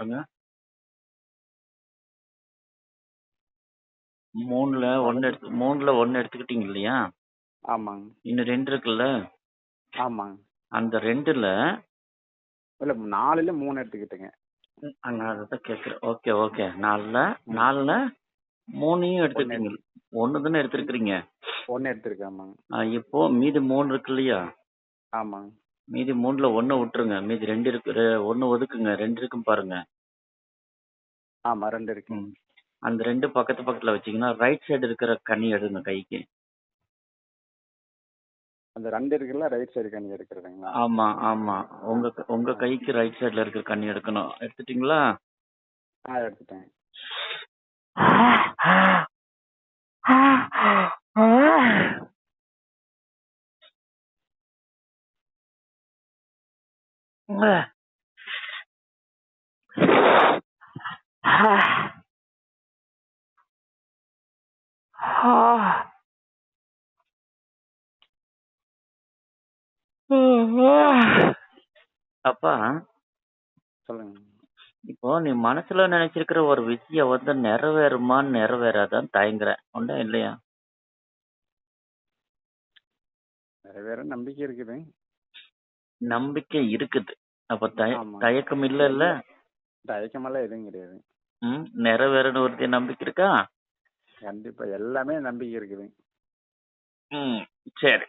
பாருங்க. 3ல 1 3ல 1 எடுத்துக்கிட்டீங்க இல்லையா? ஆமாங்க. இன்னும் 2 இருக்குல்ல? ஆமாங்க. அந்த 2ல இல்ல 4ல 3 எடுத்துக்கிட்டேங்க. நான் அததான் கேட்கிறேன். Okay, okay. 4ல ம். 4ல 3யும் 1 எடுத்துக்கிட்டீங்க. 1 தானே எடுத்திருக்கிறீங்க. 1 எடுத்திருக்கேன். ஆமாங்க. இப்போ மீதி 3 இருக்கு இல்லையா? ஆமாங்க. மீதி 3ல 1 விட்டுருங்க. மீதி 2 இருக்கு. 1 ஒதுக்குங்க. 2 இருக்கும் பாருங்க. ஆமா 2 இருக்குங்க. ம். அந்த 2 பக்கத்து பக்கத்துல வச்சீங்கன்னா, ரைட் சைடு இருக்கிற கனி எடுங்க கைக்கு. அந்த 2 இருக்குல்ல ரைட் சைடு கண்ணி எடுக்கிறதுங்களா? ஆமா, ஆமா. உங்க உங்க ஆ. கைக்கு ரைட் சைடுல இருக்கிற கனி எடுக்கணும். எடுத்துட்டீங்களா? எடுத்துட்டேன். அப்பா, சொல்லுங்க. இப்போ நீ மனசுல நினைச்சிருக்கிற ஒரு விஷயம் வந்து நிறைவேறுமான்னு நிறைவேறாதான்னு தயங்குறேன். உண்டா இல்லையா? வேற நம்பிக்கை இருக்குது. நம்பிக்கை இருக்குது. அப்ப ஆமா. தயக்கம் இல்லைல்ல? தயக்கமெல்லாம் எதுவும் கிடையாது. நிறைவேறணும் ஒரு நம்பிக்கை இருக்கா? கண்டிப்பா எல்லாமே நம்பிக்கை இருக்குது. ம், சரி.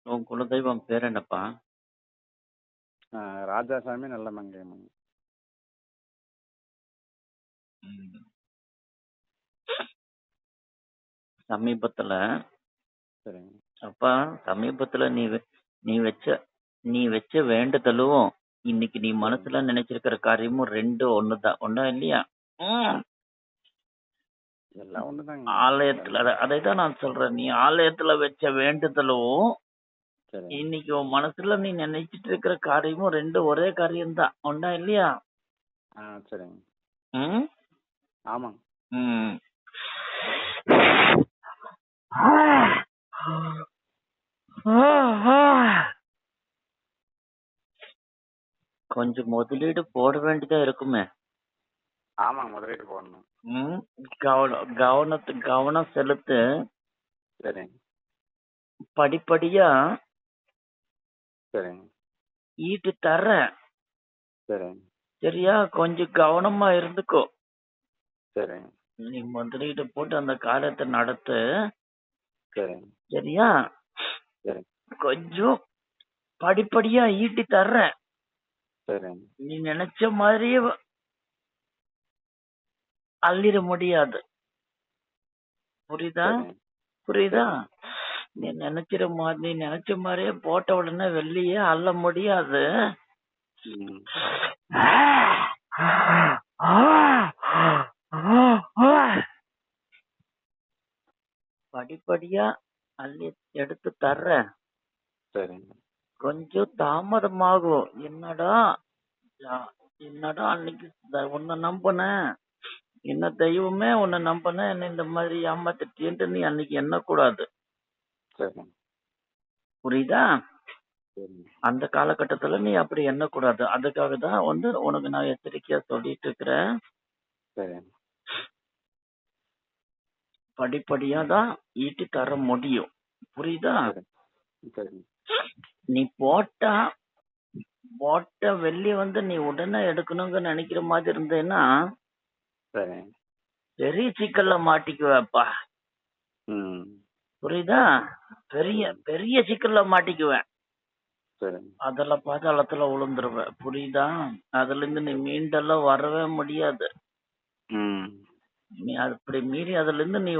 உன் குலதெய்வம் பேர் என்னப்பா? ராஜாசாமி நல்ல மங்கையம்மன். சமீபத்துல சரிங்க. அப்பா, சமீபத்துல நீ வச்ச வேண்டுதலும் இன்னைக்கு நீ மனசுல நினைச்சிருக்கிற காரியமும் 2 ஒண்ணுதான். ஒண்ணா இல்லையா? எல்லாம் ஒண்ணுதாங்க. ஆலயத்துல அதைதான் நான் சொல்றேன். நீ ஆலயத்துல வச்ச வேண்டுதலும் சரிங்க. இன்னைக்கு உன் மனசுல நீ நினைச்சிட்டு இருக்கிற காரியமும் 2 ஒரே காரியம்தான். ஒண்ணா இல்லையா? சரிங்க. ம் ஆமாங்க. ம் கொஞ்சம் முதலீடு போட வேண்டியதா இருக்குமே. ஆமாங்க முதலீடு போடணும். கவனம் செலுத்து. சரிங்க. படிப்படியா சரிங்க. ஈட்டு தர்றேன். சரிங்க. சரியா? கொஞ்சம் கவனமா இருந்துக்கோ. சரிங்க. நீ முதலீடு போட்டு அந்த காரியத்தை நடத்து. சரிங்க. சரியா? சரிங்க. கொஞ்சம் படிப்படியா ஈட்டி தர்றேன். சரிங்க. நீ நினைச்ச மாதிரியே அள்ளிட முடியாது. புரியுதா? சரிங்க. புரியுதா? நீ நினைச்ச மாதிரியே போட்ட உடனே வெள்ளியே அள்ள முடியாது. ம். படிப்படியா அள்ளி எடுத்து தர்றேன். சரிங்க. கொஞ்சம் தாமதமாகும். என்னடா அன்னைக்கு உன்னை நம்பினேன், என்ன தெய்வமே உன்னை நம்பினேன், என்ன இந்த மாதிரி ஏமாத்திட்டு நீ அன்னைக்கு எண்ணக்கூடாது. சரிங்க. புரியுதா? சரிங்க. அந்த காலகட்டத்துல நீ அப்படி எண்ணக்கூடாது. அதுக்காக தான் வந்து உனக்கு நான் எச்சரிக்கையா சொல்லிட்டு இருக்கிறேன். சரிங்க. படிப்படியா தான் ஈட்டி தர முடியும். புரியுதா? சரிங்க. நீ போட்ட வெள்ளி வந்து நீ உடனே எடுக்கணுங்க நினைக்கிற மாதிரி இருந்தேன்னா சரிங்க. பெரிய சிக்கல்ல மாட்டிக்குவேப்பா. ம். புரியுதா? பெரிய சிக்கல்ல மாட்டிக்குவேன். சரிங்க. அதுல பாதாளத்துல விழுந்துருவேன். புரியுதா? அதுல இருந்து நீ மீண்டெல்லாம் வரவே முடியாது. நீ அப்படி மீறி அதுல இருந்து நீ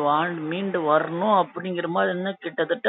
மீண்டு வரணும் அப்படிங்கிற மாதிரி என்ன கிட்டத்தட்ட